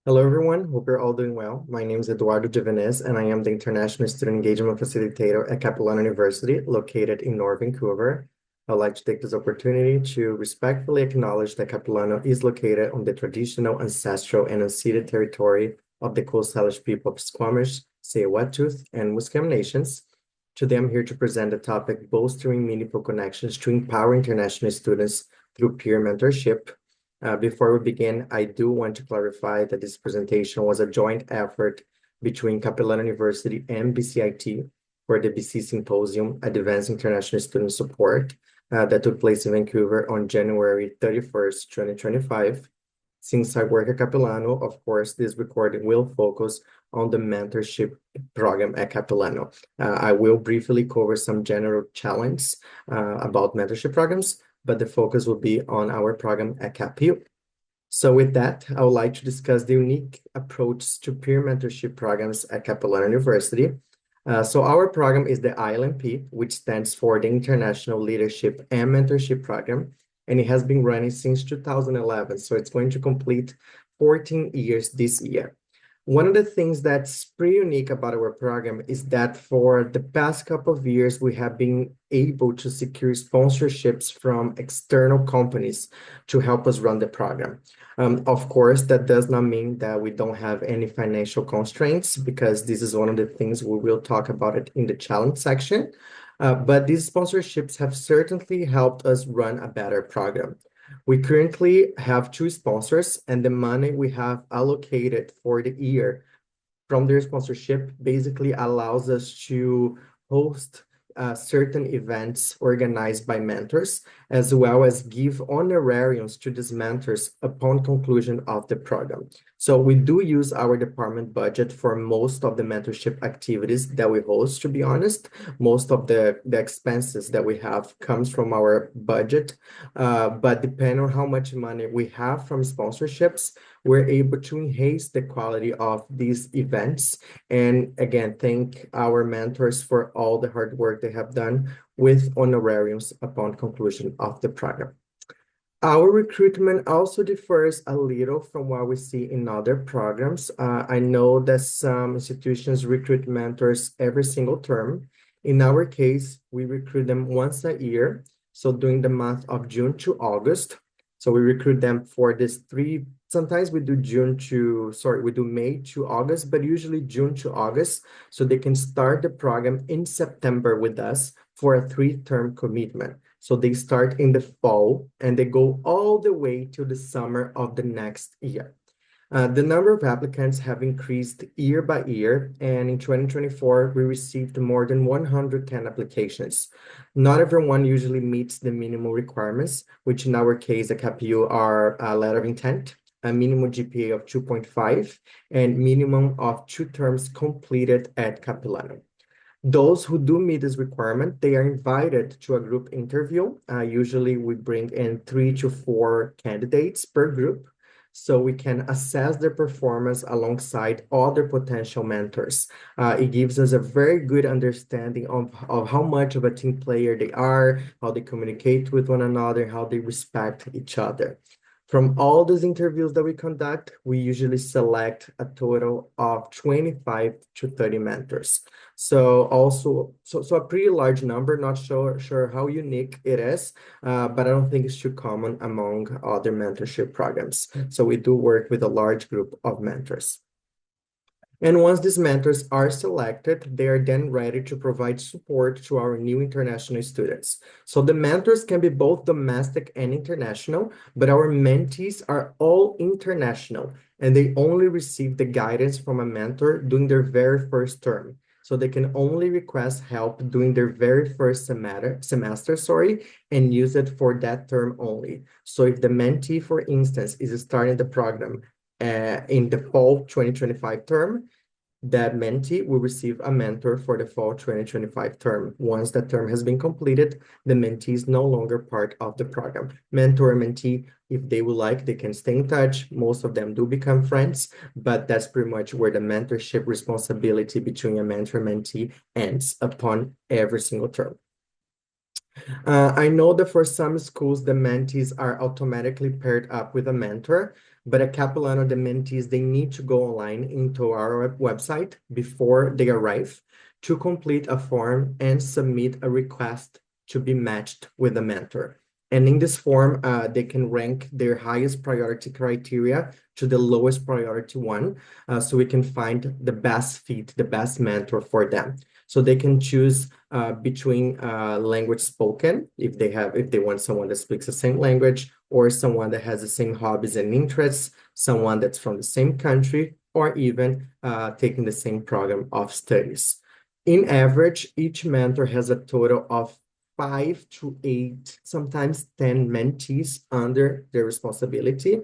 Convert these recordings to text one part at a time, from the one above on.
Hello, everyone. Hope you're all doing well. My name is Eduardo Gevenez, and I am the International Student Engagement Facilitator at Capilano University, located in North Vancouver. I'd like to take this opportunity to respectfully acknowledge that Capilano is located on the traditional, ancestral, and unceded territory of the Coast Salish people of Squamish, Tsleil-Waututh, and Musqueam nations. Today, I'm here to present the topic, Bolstering Meaningful Connections to Empower International Students through Peer Mentorship. Before we begin, I do want to clarify that this presentation was a joint effort between Capilano University and BCIT for the BC Symposium, Advanced International Student Support, that took place in Vancouver on January 31st, 2025. Since I work at Capilano, of course, this recording will focus on the mentorship program at Capilano. I will briefly cover some general challenges about mentorship programs, but the focus will be on our program at CapU. So with that, I would like to discuss the unique approach to peer mentorship programs at Capilano University. So our program is the ILMP, which stands for the International Leadership and Mentorship Program, and it has been running since 2011. So it's going to complete 14 years this year. One of the things that's pretty unique about our program is that for the past couple of years, we have been able to secure sponsorships from external companies to help us run the program. Of course, that does not mean that we don't have any financial constraints, because this is one of the things we will talk about it in the challenge section. But these sponsorships have certainly helped us run a better program. We currently have two sponsors, and the money we have allocated for the year from their sponsorship basically allows us to host certain events organized by mentors, as well as give honorariums to these mentors upon conclusion of the program. So we do use our department budget for most of the mentorship activities that we host, to be honest. Most of the expenses that we have comes from our budget, but depending on how much money we have from sponsorships, we're able to enhance the quality of these events. And again, thank our mentors for all the hard work they have done with honorariums upon conclusion of the program. Our recruitment also differs a little from what we see in other programs. I know that some institutions recruit mentors every single term. In our case, we recruit them once a year. So during the month of June to August. So we recruit them for this sometimes we do we do May to August, but usually June to August. So they can start the program in September with us for a 3-term commitment. So they start in the fall and they go all the way to the summer of the next year. The number of applicants have increased year by year, and in 2024, we received more than 110 applications. Not everyone usually meets the minimum requirements, which in our case at CapU are a letter of intent, a minimum GPA of 2.5, and minimum of 2 terms completed at Capilano. Those who do meet this requirement, they are invited to a group interview. Usually we bring in 3 to 4 candidates per group, so we can assess their performance alongside other potential mentors. It gives us a very good understanding of how much of a team player they are, how they communicate with one another, how they respect each other. From all these interviews that we conduct, we usually select a total of 25 to 30 mentors. So a pretty large number, not sure how unique it is, but I don't think it's too common among other mentorship programs. So we do work with a large group of mentors. And once these mentors are selected, they are then ready to provide support to our new international students. So the mentors can be both domestic and international, but our mentees are all international, and they only receive the guidance from a mentor during their very first term. So they can only request help during their very first semester, and use it for that term only. So if the mentee, for instance, is starting the program in the fall 2025 term, that mentee will receive a mentor for the fall 2025 term. Once that term has been completed, the mentee is no longer part of the program. Mentor and mentee, if they would like, they can stay in touch. Most of them do become friends, but that's pretty much where the mentorship responsibility between a mentor and mentee ends upon every single term. I know that for some schools, the mentees are automatically paired up with a mentor, But at Capilano, the mentees, they need to go online into our website before they arrive to complete a form and submit a request to be matched with a mentor. And in this form, they can rank their highest priority criteria to the lowest priority one, so we can find the best fit, the best mentor for them. So they can choose between language spoken, if they want someone that speaks the same language, or someone that has the same hobbies and interests, someone that's from the same country, or even taking the same program of studies. In average, each mentor has a total of 5 to 8, sometimes 10 mentees under their responsibility.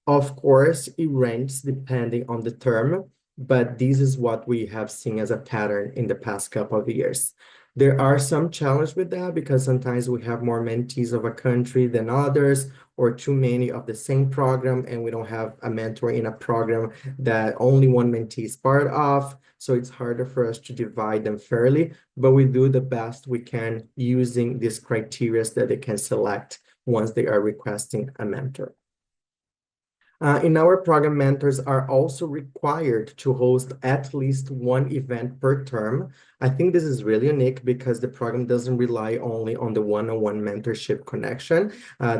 Of course, it ranges depending on the term, but this is what we have seen as a pattern in the past couple of years. There are some challenges with that because sometimes we have more mentees of a country than others, or too many of the same program, and we don't have a mentor in a program that only one mentee is part of. So it's harder for us to divide them fairly, but we do the best we can using these criteria that they can select once they are requesting a mentor. In our program, mentors are also required to host at least one event per term. I think this is really unique because the program doesn't rely only on the one-on-one mentorship connection.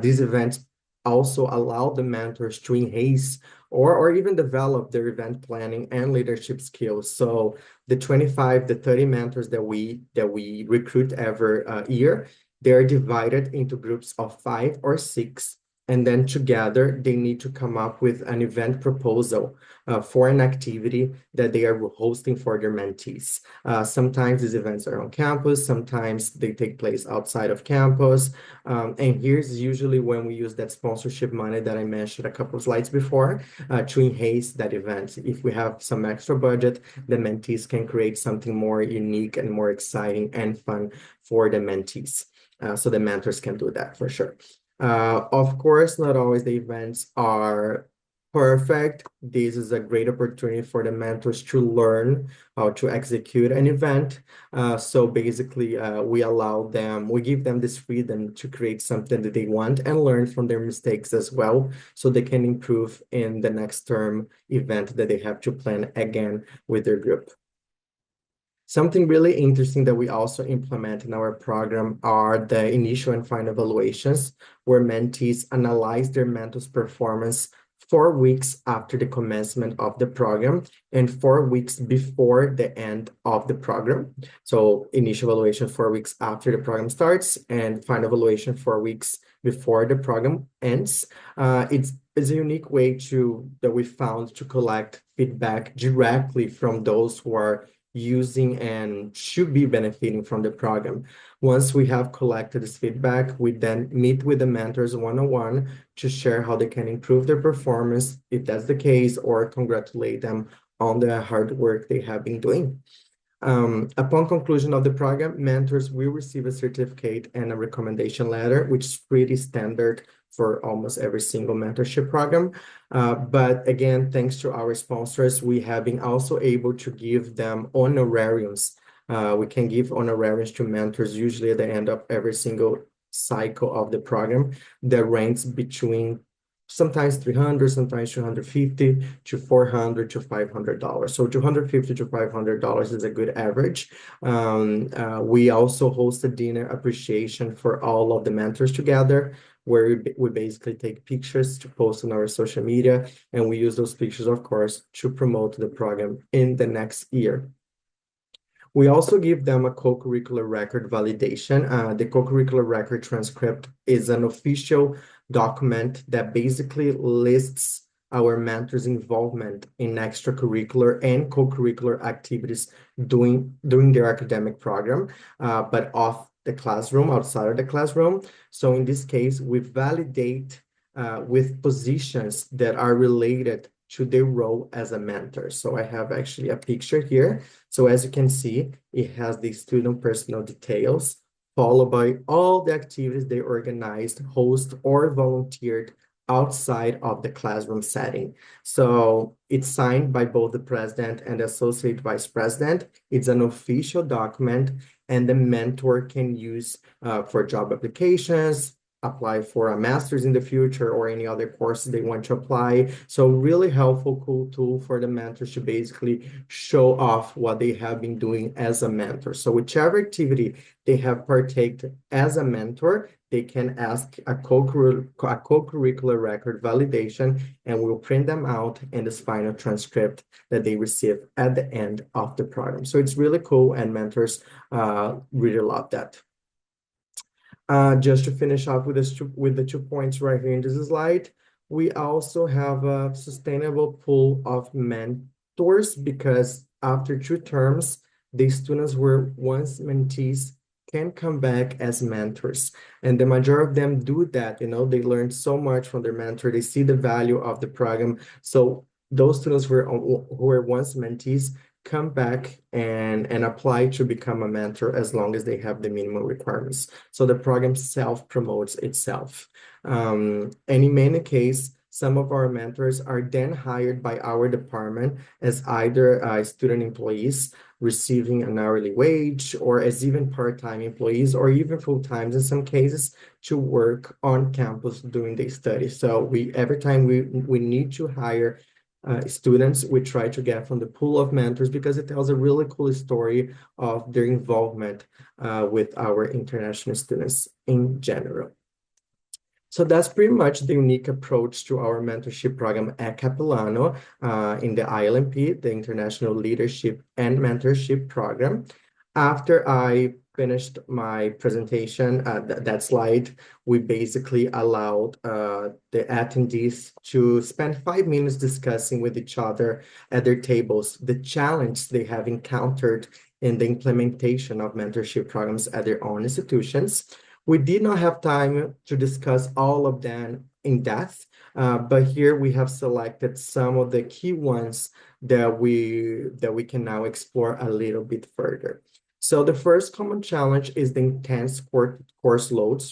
These events also allow the mentors to enhance or even develop their event planning and leadership skills. So the 25, the 30 mentors that we recruit every year, they're divided into groups of 5 or 6. And then together, they need to come up with an event proposal for an activity that they are hosting for their mentees. Sometimes these events are on campus, sometimes they take place outside of campus. And here's usually when we use that sponsorship money that I mentioned a couple of slides before to enhance that event. If we have some extra budget, the mentees can create something more unique and more exciting and fun for the mentees. So the mentors can do that for sure. Of course, not always the events are perfect. This is a great opportunity for the mentors to learn how to execute an event. So basically, we give them this freedom to create something that they want and learn from their mistakes as well, so they can improve in the next term event that they have to plan again with their group. Something really interesting that we also implement in our program are the initial and final evaluations, where mentees analyze their mentor's performance 4 weeks after the commencement of the program and 4 weeks before the end of the program. So initial evaluation 4 weeks after the program starts and final evaluation 4 weeks before the program ends. It's a unique way that we found to collect feedback directly from those who are using and should be benefiting from the program. Once we have collected this feedback, we then meet with the mentors one-on-one to share how they can improve their performance, if that's the case, or congratulate them on the hard work they have been doing. Upon conclusion of the program, mentors will receive a certificate and a recommendation letter, which is pretty standard for almost every single mentorship program. But again, thanks to our sponsors, we have been also able to give them honorariums. We can give honorariums to mentors usually at the end of every single cycle of the program that ranks between sometimes 300, sometimes 250 to 400 to $500. So $250 to $500 is a good average. We also host a dinner appreciation for all of the mentors together, where we basically take pictures to post on our social media, and we use those pictures, of course, to promote the program in the next year. We also give them a co-curricular record validation. The co-curricular record transcript is an official document that basically lists our mentors' involvement in extracurricular and co-curricular activities during their academic program, but off the classroom, outside of the classroom. So in this case, we validate with positions that are related to their role as a mentor. So I have actually a picture here. So as you can see, it has the student personal details, followed by all the activities they organized, host, or volunteered outside of the classroom setting. So it's signed by both the president and the associate vice president. It's an official document, and the mentor can use for job applications, apply for a master's in the future or any other courses they want to apply. So really helpful, cool tool for the mentors to basically show off what they have been doing as a mentor. So whichever activity they have partaken as a mentor, they can ask a co-curricular record validation, and we'll print them out in this final transcript that they receive at the end of the program. So it's really cool, and mentors really love that. Just to finish off with the 2 points right here in this slide, we also have a sustainable pool of mentors because after 2 terms, the students who were once mentees can come back as mentors. And the majority of them do that, they learn so much from their mentor, they see the value of the program. So those students who were once mentees come back and apply to become a mentor as long as they have the minimum requirements. So the program self-promotes itself. And in many cases, some of our mentors are then hired by our department as either student employees receiving an hourly wage, or as even part-time employees, or even full-time in some cases, to work on campus during the study. So every time we need to hire students, we try to get from the pool of mentors because it tells a really cool story of their involvement with our international students in general. So that's pretty much the unique approach to our mentorship program at Capilano in the ILMP, the International Leadership and Mentorship Program. After I finished my presentation, that slide, we basically allowed the attendees to spend 5 minutes discussing with each other at their tables the challenge they have encountered in the implementation of mentorship programs at their own institutions. We did not have time to discuss all of them in depth, but here we have selected some of the key ones that we can now explore a little bit further. So the first common challenge is the intense course load.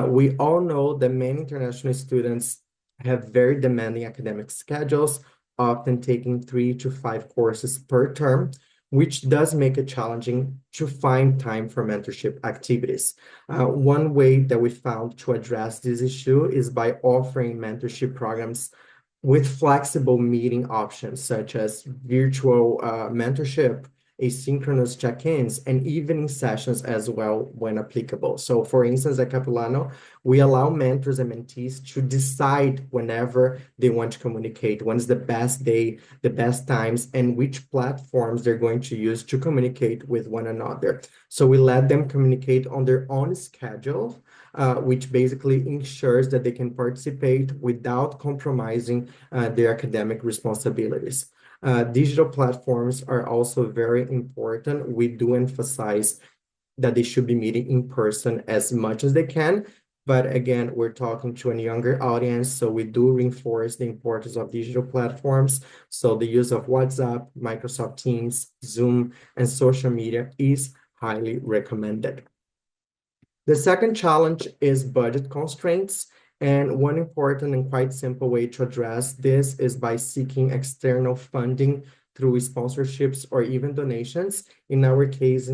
We all know that many international students have very demanding academic schedules, often taking 3 to 5 courses per term, which does make it challenging to find time for mentorship activities. One way that we found to address this issue is by offering mentorship programs with flexible meeting options, such as virtual mentorship, asynchronous check-ins, and evening sessions as well when applicable. So for instance, at Capilano, we allow mentors and mentees to decide whenever they want to communicate, when is the best day, the best times, and which platforms they're going to use to communicate with one another. So we let them communicate on their own schedule, which basically ensures that they can participate without compromising their academic responsibilities. Digital platforms are also very important. We do emphasize that they should be meeting in person as much as they can. But again, we're talking to a younger audience, so we do reinforce the importance of digital platforms. So the use of WhatsApp, Microsoft Teams, Zoom, and social media is highly recommended. The second challenge is budget constraints. And one important and quite simple way to address this is by seeking external funding through sponsorships or even donations. In our case,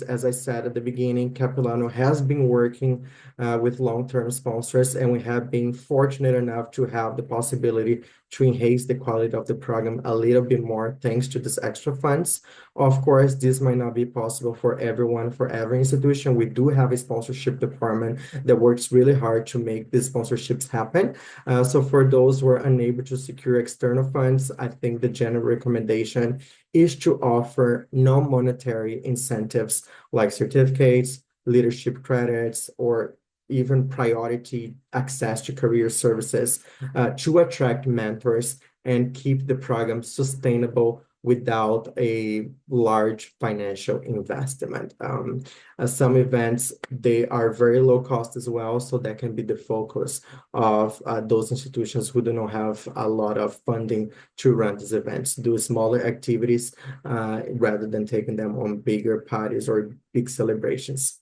as I said at the beginning, Capilano has been working with long-term sponsors, and we have been fortunate enough to have the possibility to enhance the quality of the program a little bit more thanks to these extra funds. Of course, this might not be possible for everyone, for every institution. We do have a sponsorship department that works really hard to make these sponsorships happen. So for those who are unable to secure external funds, I think the general recommendation is to offer non-monetary incentives like certificates, leadership credits, or even priority access to career services to attract mentors and keep the program sustainable without a large financial investment. Some events, they are very low cost as well, so that can be the focus of those institutions who do not have a lot of funding to run these events. Do smaller activities rather than taking them on bigger parties or big celebrations.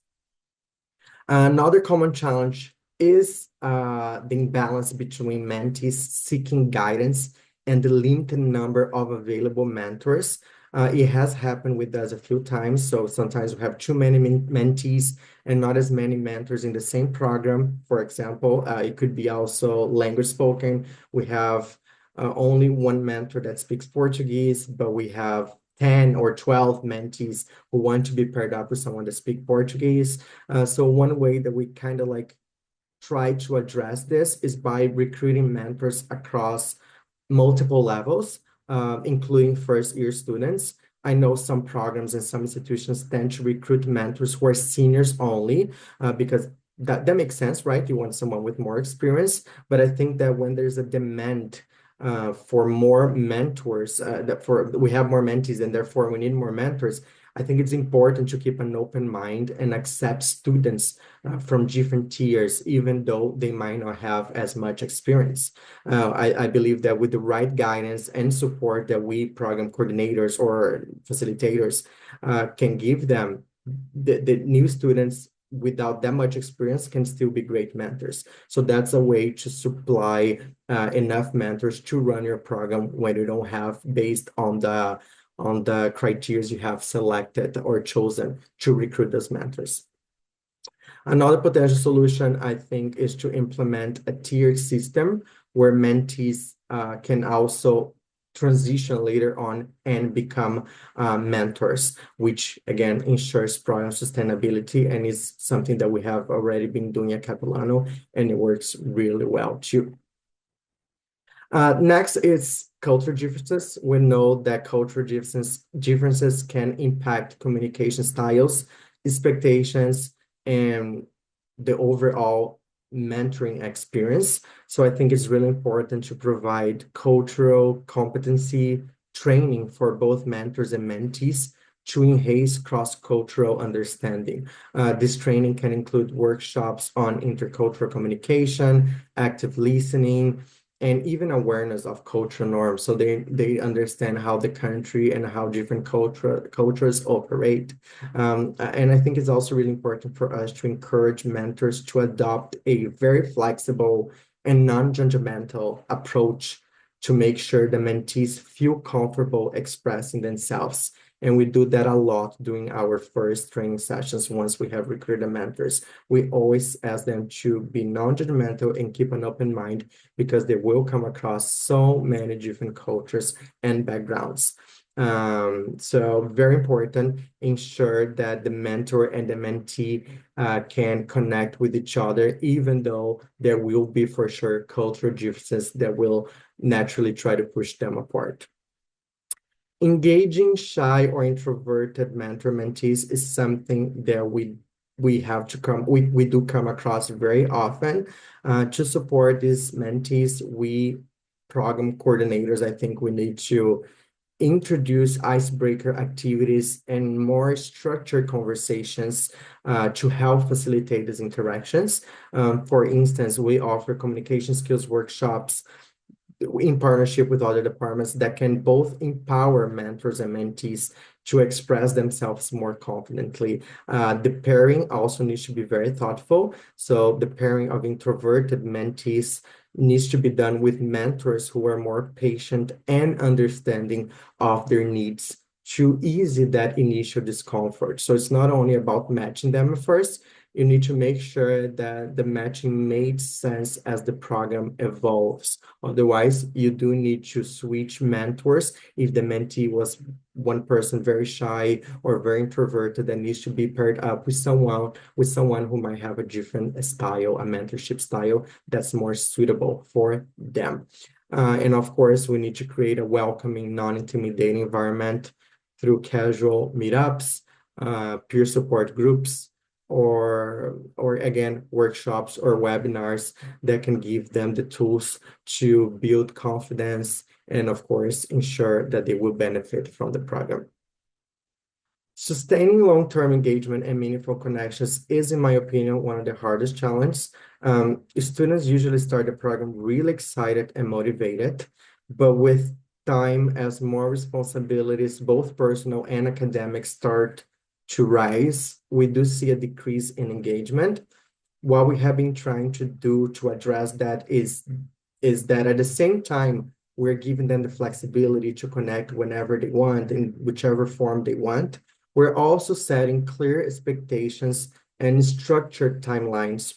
Another common challenge is the imbalance between mentees seeking guidance and the limited number of available mentors. It has happened with us a few times. So sometimes we have too many mentees and not as many mentors in the same program. For example, it could be also language spoken. We have only one mentor that speaks Portuguese, but we have 10 or 12 mentees who want to be paired up with someone that speaks Portuguese. So one way that we kind of like try to address this is by recruiting mentors across multiple levels, including first-year students. I know some programs and some institutions tend to recruit mentors who are seniors only, because that makes sense, right? You want someone with more experience, but I think that when there's a demand for more mentors, we have more mentees and therefore we need more mentors. I think it's important to keep an open mind and accept students from different tiers, even though they might not have as much experience. I believe that with the right guidance and support that we program coordinators or facilitators can give them, the new students without that much experience can still be great mentors. So that's a way to supply enough mentors to run your program when you don't have based on the criteria you have selected or chosen to recruit those mentors. Another potential solution, I think, is to implement a tiered system where mentees can also transition later on and become mentors, which again ensures program sustainability and is something that we have already been doing at Capilano, and it works really well too. Next is cultural differences. We know that cultural differences can impact communication styles, expectations, and the overall mentoring experience. So I think it's really important to provide cultural competency training for both mentors and mentees to enhance cross-cultural understanding. This training can include workshops on intercultural communication, active listening, and even awareness of cultural norms, so they understand how the country and how different cultures operate. And I think it's also really important for us to encourage mentors to adopt a very flexible and non-judgmental approach to make sure the mentees feel comfortable expressing themselves. And we do that a lot during our first training sessions. Once we have recruited mentors, we always ask them to be non-judgmental and keep an open mind, because they will come across so many different cultures and backgrounds. So very important, ensure that the mentor and the mentee can connect with each other, even though there will be for sure cultural differences that will naturally try to push them apart. Engaging shy or introverted mentor mentees is something that we do come across very often. To support these mentees, we program coordinators, I think we need to introduce icebreaker activities and more structured conversations to help facilitate these interactions. For instance, we offer communication skills workshops in partnership with other departments that can both empower mentors and mentees to express themselves more confidently. The pairing also needs to be very thoughtful. So the pairing of introverted mentees needs to be done with mentors who are more patient and understanding of their needs to ease that initial discomfort. So it's not only about matching them at first, you need to make sure that the matching made sense as the program evolves. Otherwise, you do need to switch mentors if the mentee was one person very shy or very introverted that needs to be paired up with someone who might have a different style, a mentorship style that's more suitable for them. And of course, we need to create a welcoming, non-intimidating environment through casual meetups, peer support groups, or again, workshops or webinars that can give them the tools to build confidence and of course ensure that they will benefit from the program. Sustaining long-term engagement and meaningful connections is, in my opinion, one of the hardest challenges. Students usually start the program really excited and motivated, but with time, as more responsibilities, both personal and academic, start to rise, we do see a decrease in engagement. What we have been trying to do to address that is that at the same time We're giving them the flexibility to connect whenever they want, in whichever form they want. We're also setting clear expectations and structured timelines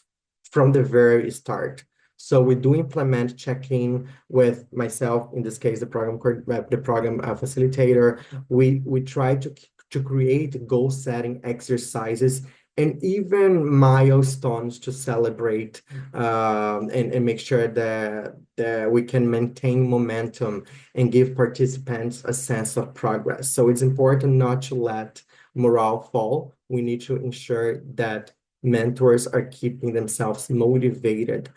from the very start. So we do implement check-in with myself, in this case, the program facilitator. We try to create goal-setting exercises and even milestones to celebrate, and make sure that we can maintain momentum and give participants a sense of progress. So it's important not to let morale fall. We need to ensure that mentors are keeping themselves motivated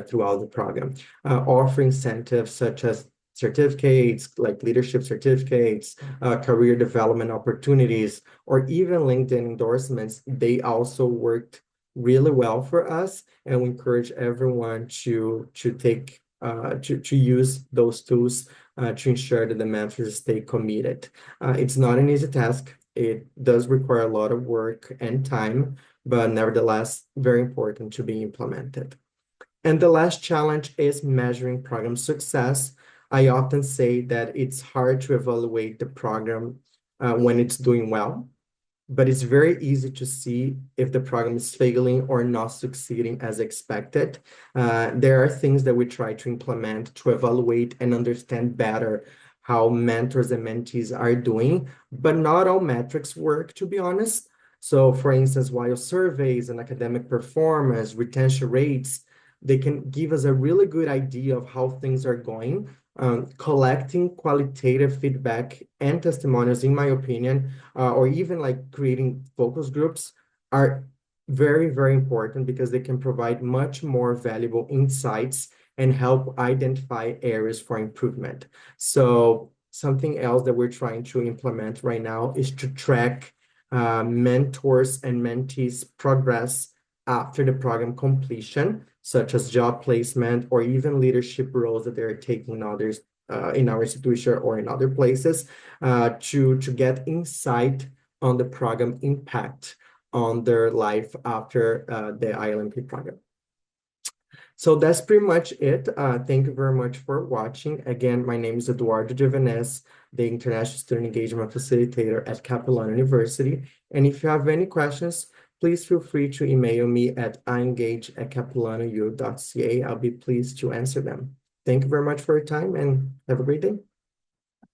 throughout the program. Offer incentives such as certificates, like leadership certificates, career development opportunities, or even LinkedIn endorsements. They also worked really well for us, and we encourage everyone to take to use those tools to ensure that the mentors stay committed. It's not an easy task. It does require a lot of work and time, but nevertheless, very important to be implemented. And the last challenge is measuring program success. I often say that it's hard to evaluate the program when it's doing well, but it's very easy to see if the program is failing or not succeeding as expected. There are things that we try to implement to evaluate and understand better how mentors and mentees are doing, but not all metrics work, to be honest. So for instance, while surveys and academic performance, retention rates, they can give us a really good idea of how things are going. Collecting qualitative feedback and testimonials, in my opinion, or even like creating focus groups are very, very important because they can provide much more valuable insights and help identify areas for improvement. So something else that we're trying to implement right now is to track mentors and mentees' progress after the program completion, such as job placement or even leadership roles that they're taking in others, in our institution or in other places, to get insight on the program impact on their life after the ILMP program. So that's pretty much it. Thank you very much for watching. Again, my name is Eduardo Gevenez, the International Student Engagement Facilitator at Capilano University. And if you have any questions, please feel free to email me at iengage@capilanoU.ca. I'll be pleased to answer them. Thank you very much for your time and have a great day.